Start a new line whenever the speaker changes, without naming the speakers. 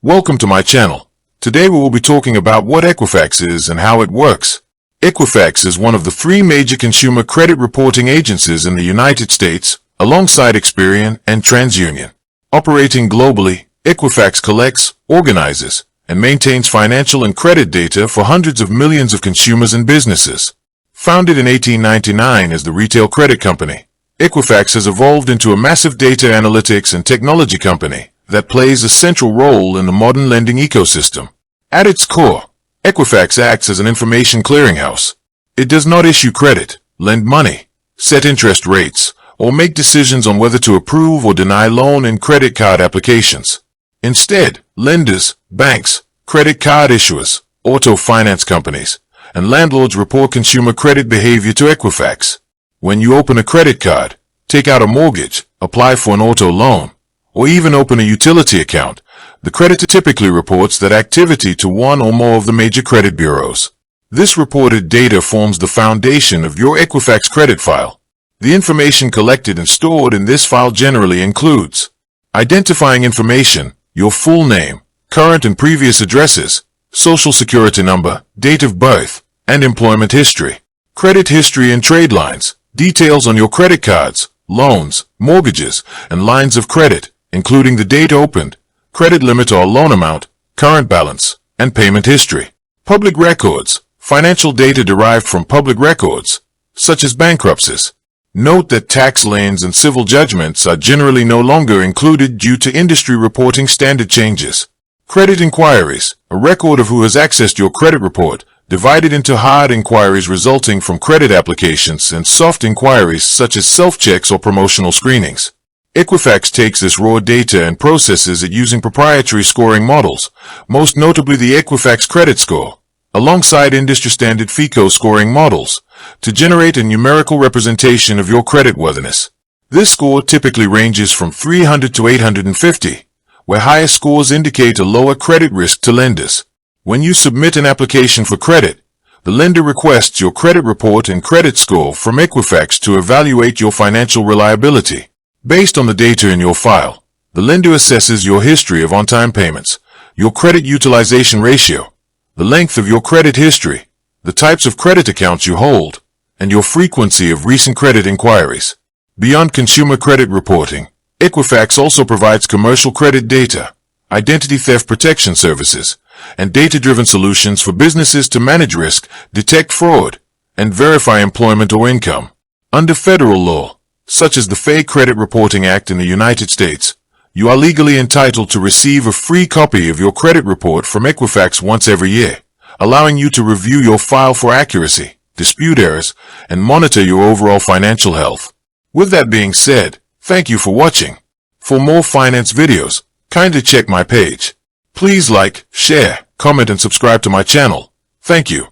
Welcome to my channel. Today we will be talking about what Equifax is and how it works. Equifax is one of the three major consumer credit reporting agencies in the United States, alongside Experian and TransUnion. Operating globally, Equifax collects, organizes, and maintains financial and credit data for hundreds of millions of consumers and businesses. Founded in 1899 as the retail credit company, Equifax has evolved into a massive data analytics and technology company that plays a central role in the modern lending ecosystem. At its core, Equifax acts as an information clearinghouse. It does not issue credit, lend money, set interest rates, or make decisions on whether to approve or deny loan and credit card applications. Instead, lenders, banks, credit card issuers, auto finance companies, and landlords report consumer credit behavior to Equifax. When you open a credit card, take out a mortgage, apply for an auto loan, or even open a utility account, the creditor typically reports that activity to one or more of the major credit bureaus. This reported data forms the foundation of your Equifax credit file. The information collected and stored in this file generally includes identifying information, your full name, current and previous addresses, social security number, date of birth, and employment history. Credit history and trade lines, details on your credit cards, loans, mortgages, and lines of credit, including the date opened, credit limit or loan amount, current balance, and payment history. Public records, financial data derived from public records, such as bankruptcies. Note that tax liens and civil judgments are generally no longer included due to industry reporting standard changes. Credit inquiries, a record of who has accessed your credit report, divided into hard inquiries resulting from credit applications and soft inquiries such as self-checks or promotional screenings. Equifax takes this raw data and processes it using proprietary scoring models, most notably the Equifax Credit Score, alongside industry-standard FICO scoring models, to generate a numerical representation of your creditworthiness. This score typically ranges from 300 to 850, where higher scores indicate a lower credit risk to lenders. When you submit an application for credit, the lender requests your credit report and credit score from Equifax to evaluate your financial reliability. Based on the data in your file, the lender assesses your history of on-time payments, your credit utilization ratio, the length of your credit history, the types of credit accounts you hold, and your frequency of recent credit inquiries. Beyond consumer credit reporting, Equifax also provides commercial credit data, identity theft protection services, and data-driven solutions for businesses to manage risk, detect fraud, and verify employment or income. Under federal law, such as the Fair Credit Reporting Act in the United States, you are legally entitled to receive a free copy of your credit report from Equifax once every year, allowing you to review your file for accuracy, dispute errors, and monitor your overall financial health. With that being said, thank you for watching. For more finance videos, kindly check my page. Please like, share, comment, and subscribe to my channel. Thank you.